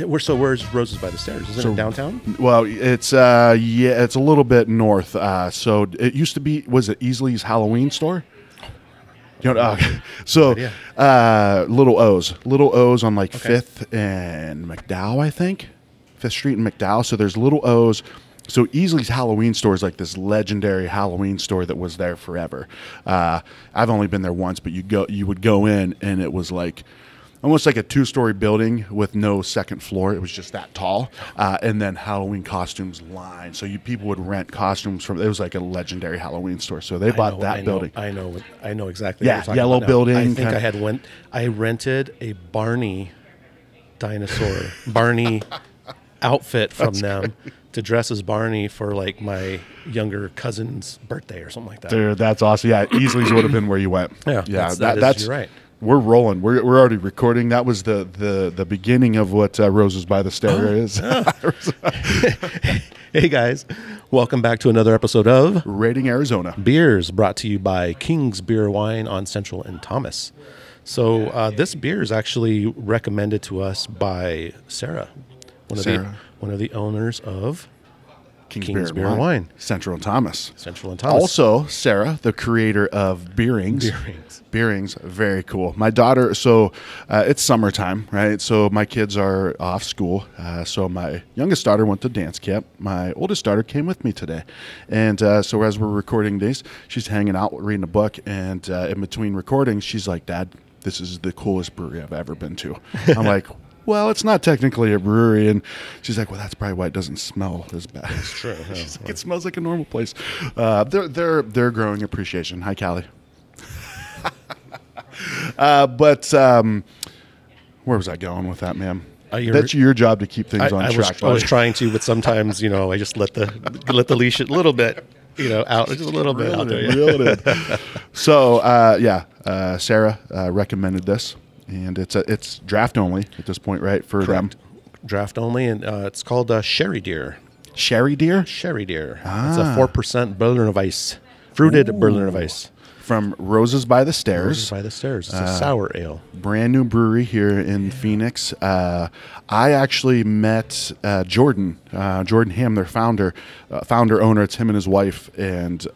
Where's Roses by the Stairs? Isn't it downtown? Well, it's it's a little bit north. So it used to be, was it Easley's Halloween store? You know, so Little O's on like 5th and McDowell, I think. 5th Street and McDowell. So there's Little O's. So Easley's Halloween store is like this legendary Halloween store that was there forever. I've only been there once, but you would go in and it was like almost like a 2-story building with no second floor. It was just that tall, and then Halloween costumes line. So people would rent costumes from. It was like a legendary Halloween store. So they bought that building. I know exactly. Yeah, what you're yellow about building. I think I rented a Barney dinosaur Barney outfit from them to dress as Barney for like my younger cousin's birthday or something like that. Dude, that's awesome. Yeah, Easley's would have been where you went. Yeah, that's you're right. We're rolling. We're already recording. That was the beginning of what Roses by the Stairs is. Hey guys, welcome back to another episode of Rating Arizona Beers, brought to you by King's Beer Wine on Central and Thomas. So this beer is actually recommended to us by Sarah, one of the owners of King's Beer and Wine. Central and Thomas. Also, Sarah, the creator of Beerings. Beerings, very cool. My daughter, so it's summertime, right? So my kids are off school. So my youngest daughter went to dance camp. My oldest daughter came with me today. And so as we're recording these, she's hanging out, reading a book. And in between recordings, she's like, Dad, this is the coolest brewery I've ever been to. I'm like, well, it's not technically a brewery. And she's like, well, that's probably why it doesn't smell as bad. That's true. She's like, it smells like a normal place. They're growing appreciation. Hi, Callie. But where was I going with that, ma'am? That's your job to keep things on track. I was trying to, but sometimes, I just let the leash a little bit, out just a little bit out there. Reel it in. So, Sarah recommended this. And it's draft only at this point, right? For Correct. them, draft only, and it's called Sherri Dear. Sherri Dear. Sherri Dear. It's a 4% Berliner Weiss, fruited Berliner Weiss from Roses by the Stairs. Roses by the Stairs. It's a sour ale. Brand new brewery here in Phoenix. I actually met Jordan Ham, their founder owner. It's him and his wife, and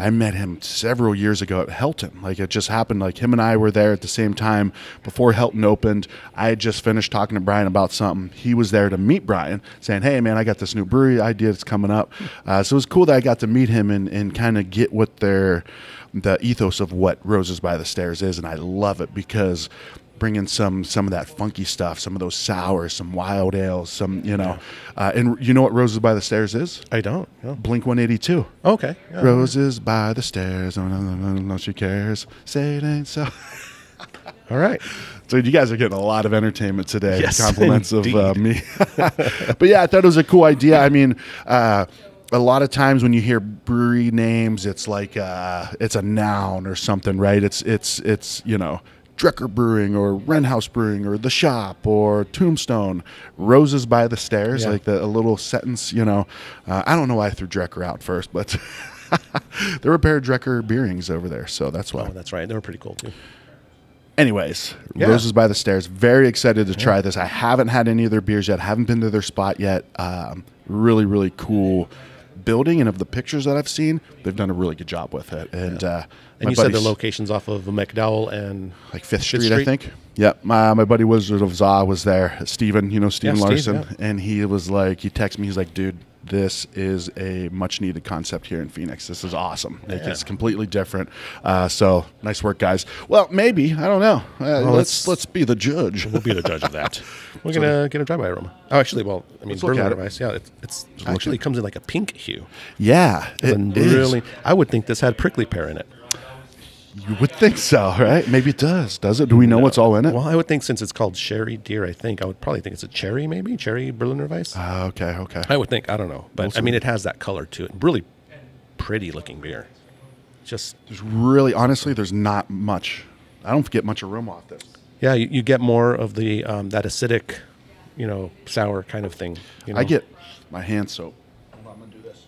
I met him several years ago at Helton. Like, it just happened. Like, him and I were there at the same time before Helton opened. I had just finished talking to Brian about something. He was there to meet Brian, saying, hey, man, I got this new brewery idea that's coming up. So it was cool that I got to meet him and kind of get what the ethos of what Roses by the Stairs is. And I love it because bringing some of that funky stuff, some of those sours, some wild ales, and you know what Roses by the Stairs is? I don't. No. Blink 182. Okay. Yeah. Roses by the Stairs. Oh, no, she cares. Say it ain't so. All right. So you guys are getting a lot of entertainment today. Yes, compliments indeed. of me. But yeah, I thought it was a cool idea. I mean, a lot of times when you hear brewery names, it's like it's a noun or something, right? It's Drecker Brewing or Wren House Brewing or The Shop or Tombstone. Roses by the Stairs, like a little sentence, I don't know why I threw Drecker out first, but there were a pair of Drecker Beerings over there, so that's why. Oh, that's right. They were pretty cool too. Anyways, Roses by the Stairs. Very excited to try this. I haven't had any of their beers yet. Haven't been to their spot yet. Really, really cool building, and of the pictures that I've seen, they've done a really good job with it. And you said the location's off of McDowell and like 5th Street, I think. Yep. My buddy Wizard of Za was there. Steven, Steven Larson. Steve, and he was like, he texted me, he's like, dude, this is a much needed concept here in Phoenix. This is awesome. Like, it's completely different. So nice work, guys. Well, maybe, I don't know. Let's be the judge. We'll be the judge of that. We're gonna get a drive-by aroma. Oh, actually, Berliner Weiss. Yeah, it's actually comes in like a pink hue. Yeah, it really. I would think this had prickly pear in it. You would think so, right? Maybe it does. Does it? Do we know what's all in it? Well, I would think since it's called Sherri Dear, I would probably think it's a cherry, maybe cherry Berliner Weiss. Okay. I would think. I don't know, but I mean, it has that color to it. Really pretty looking beer. Just honestly, there's not much. I don't get much aroma off this. Yeah, you get more of the that acidic, sour kind of thing. I get my hand soap. I'm gonna do this.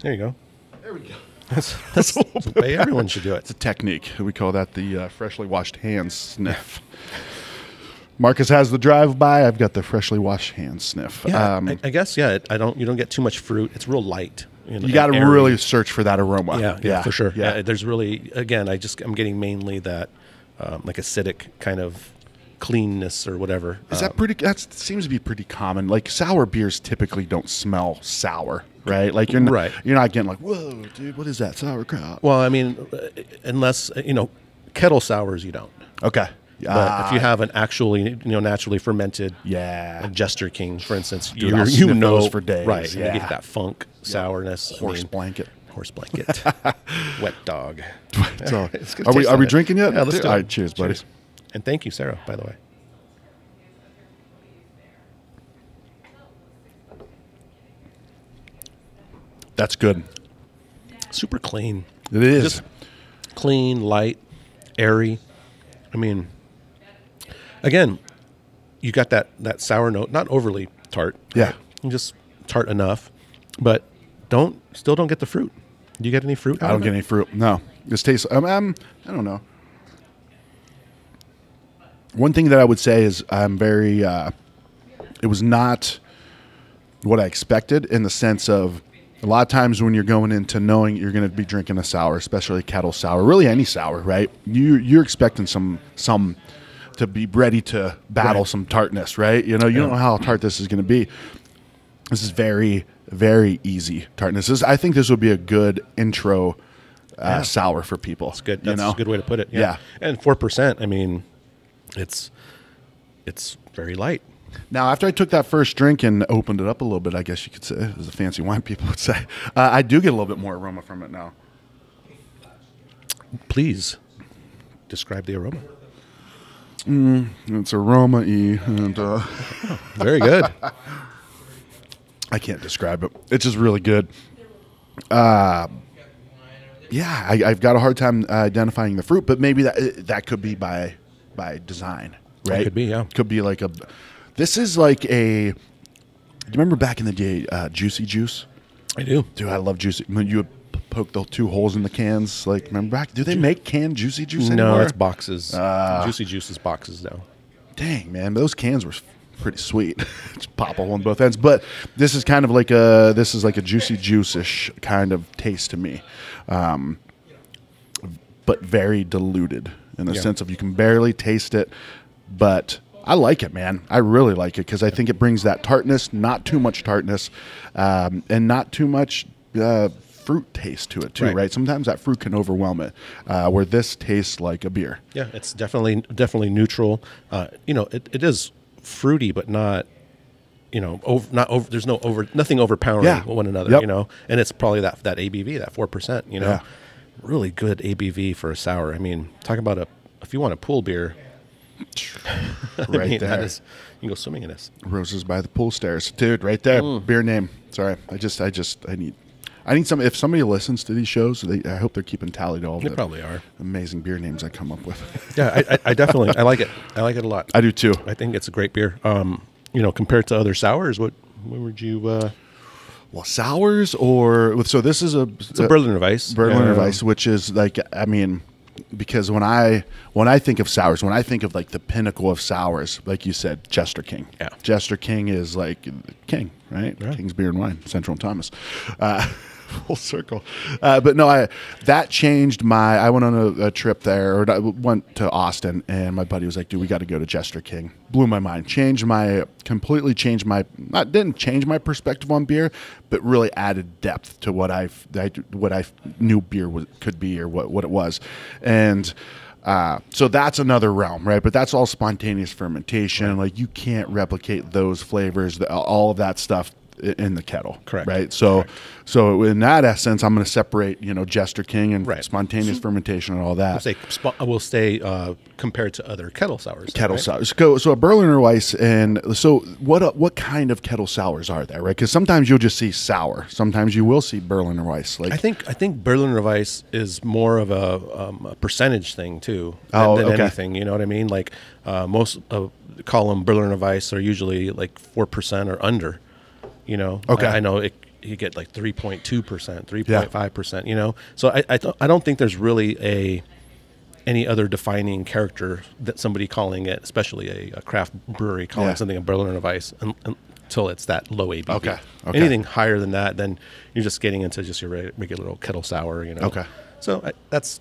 There you go. There we go. That's the way everyone should do it. It's a technique. We call that the freshly washed hands sniff. Marcus has the drive-by. I've got the freshly washed hands sniff. Yeah, I guess, yeah. You don't get too much fruit. It's real light. You got to really search for that aroma. Yeah, for sure. Yeah. There's really, again, I'm getting mainly that like acidic kind of cleanness or whatever. Is that pretty? That seems to be pretty common. Like sour beers typically don't smell sour, right? Like you're not getting like, whoa, dude, what is that sauerkraut? Well, I mean, unless kettle sours, you don't. Okay. But if you have an actually, naturally fermented, Jester King, for instance, dude, you know those for days, right? Yeah. You get that funk sourness. Horse blanket, wet dog. So, are we drinking yet? Yeah, let's do it. All right, cheers, buddies. And thank you, Sarah, by the way. That's good. Super clean. It is. Just clean, light, airy. I mean, again, you got that sour note, not overly tart. Yeah. Just tart enough, but still don't get the fruit. Do you get any fruit? I don't get any fruit. No. This tastes, I don't know. One thing that I would say is I'm very, it was not what I expected in the sense of a lot of times when you're going into knowing you're going to be drinking a sour, especially a kettle sour, really any sour, right? You're expecting some to be ready to battle some tartness, right? You don't know how tart this is going to be. This is very, very easy tartness. I think this would be a good intro sour for people. That's good. That's a good way to put it. Yeah. And 4%, I mean, it's very light. Now, after I took that first drink and opened it up a little bit, I guess you could say, as the fancy wine people would say, I do get a little bit more aroma from it now. Please describe the aroma. It's aroma-y. And, very good. I can't describe it. It's just really good. I've got a hard time identifying the fruit, but maybe that could be by design, right? It could be, yeah. Could be like this is like do you remember back in the day, Juicy Juice? I do. Dude, I love Juicy. When you would poke the 2 holes in the cans, like, remember back? Do they make canned Juicy Juice anymore? No, it's boxes. Juicy Juice is boxes now. Dang, man, those cans were pretty sweet. Just pop a hole on both ends. But this is kind of like a Juicy Juice-ish kind of taste to me, but very diluted in the sense of you can barely taste it, but I like it, man. I really like it because I think it brings that tartness, not too much tartness, and not too much fruit taste to it too, right? Sometimes that fruit can overwhelm it, where this tastes like a beer. Yeah, it's definitely neutral. It is fruity, but not, there's nothing overpowering one another, and it's probably that ABV, that 4%, really good ABV for a sour. I mean, talk about if you want a pool beer, there. You can go swimming in this. Roses by the pool stairs, dude. Right there, beer name. Sorry, I need some. If somebody listens to these shows, I hope they're keeping tally to all They the probably are amazing beer names I come up with. Yeah, I definitely I like it. I like it a lot. I do too. I think it's a great beer. Compared to other sours, what would you? Well, sours so this is it's a Berliner Weiss. Berliner Weiss, which is like, I mean, because when I think of sours, when I think of like the pinnacle of sours, like you said, Jester King. Yeah. Jester King is like king, right? Yeah. King's Beer and Wine, Central and Thomas. Full circle. But no, that changed I went on a trip there, or I went to Austin, and my buddy was like, dude, we got to go to Jester King. Blew my mind. Didn't change my perspective on beer, but really added depth to what I knew beer could be, or what it was. And so that's another realm, right? But that's all spontaneous fermentation. Right. Like, you can't replicate those flavors, all of that stuff in the kettle. Correct. Right. So in that essence, I'm going to separate, Jester King and spontaneous fermentation and all that. We'll say compared to other kettle sours. Sours. So a Berliner Weiss, and so what kind of kettle sours are there, right? Because sometimes you'll just see sour. Sometimes you will see Berliner Weiss. Like, I think Berliner Weiss is more of a percentage thing too than anything. You know what I mean? Like most call them Berliner Weiss are usually like 4% or under. Okay. I know you get like 3.2%, 3.5%. So I don't think there's really any other defining character that somebody calling it, especially a craft brewery calling something a Berliner Weiss, until it's that low ABV. Okay. Anything higher than that, then you're just getting into just your regular little kettle sour, you know. Okay. So that's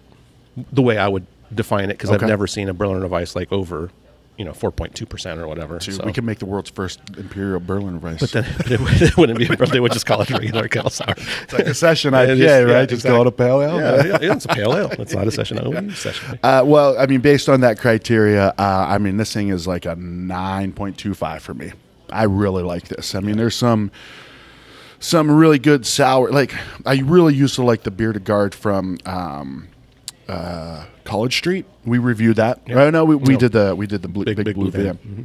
the way I would define it, because I've never seen a Berliner Weiss like over, 4.2% or whatever. So we can make the world's first Imperial Berliner Weiss. But then it wouldn't be. They would just call it a regular kettle sour. It's like a session IPA, right? Just call it a pale ale. Yeah, it's a pale ale. It's not a session session. Well, I mean, based on that criteria, I mean, this thing is like a 9.25 for me. I really like this. I mean, there's some really good sour. Like, I really used to like the Beer de Garde from College Street. We reviewed that. Yep. Right? No, we did the big blue van. Mm-hmm.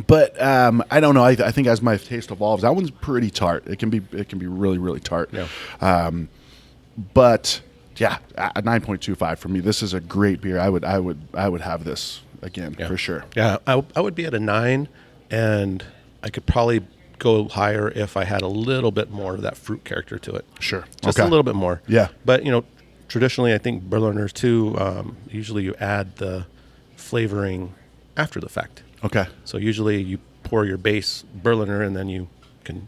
But I don't know. I think as my taste evolves, that one's pretty tart. It can be really, really tart. Yeah. But yeah, a 9.25 for me. This is a great beer. I would have this again for sure. Yeah, I would be at a 9, and I could probably go higher if I had a little bit more of that fruit character to it. Sure, just a little bit more. Yeah, but traditionally, I think Berliners too. Usually, you add the flavoring after the fact. Okay. So usually, you pour your base Berliner, and then you can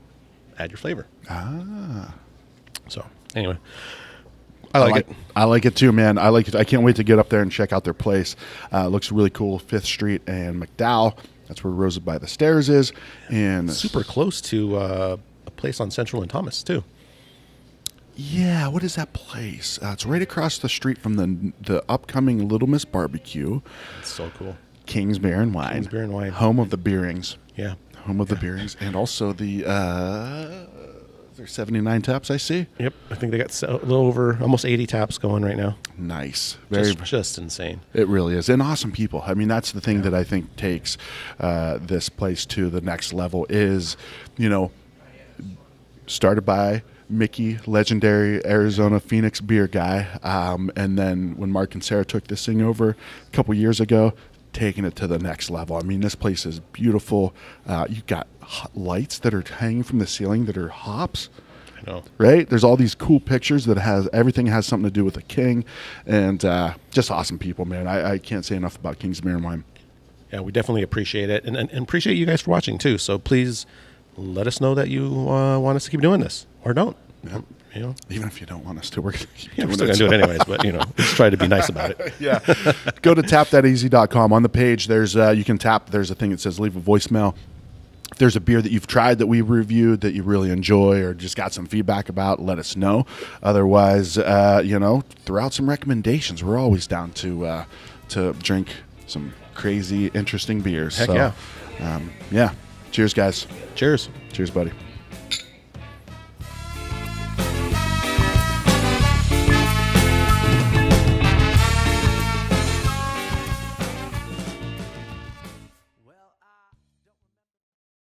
add your flavor. Ah. So anyway, I like it. I like it too, man. I like it. I can't wait to get up there and check out their place. Looks really cool. 5th Street and McDowell. That's where Rosa by the Stairs is, and super close to a place on Central and Thomas too. Yeah, what is that place? It's right across the street from the upcoming Little Miss Barbecue. It's so cool. King's Beer and Wine. King's Beer and Wine. Home of the Beerings. Yeah. Home of the Beerings. And also the there's 79 taps, I see. Yep. I think they got a little over almost 80 taps going right now. Nice. Just insane. It really is. And awesome people. I mean, that's the thing that I think takes this place to the next level is, started by Mickey, legendary Arizona Phoenix beer guy. And then when Mark and Sarah took this thing over a couple years ago, taking it to the next level. I mean, this place is beautiful. You've got lights that are hanging from the ceiling that are hops. I know. Right? There's all these cool pictures that everything has something to do with a king. And just awesome people, man. I can't say enough about King's Beer and Wine. Yeah, we definitely appreciate it. And appreciate you guys for watching, too. So please let us know that you want us to keep doing this. Or don't. Yeah. Even if you don't want us to, we're going to keep we're still going to do it anyways, but, let's try to be nice about it. Yeah. Go to tapthateasy.com. On the page, there's you can tap. There's a thing that says leave a voicemail. If there's a beer that you've tried that we reviewed that you really enjoy or just got some feedback about, let us know. Otherwise, throw out some recommendations. We're always down to drink some crazy, interesting beers. Heck yeah. Yeah. Cheers, guys. Cheers. Cheers, buddy.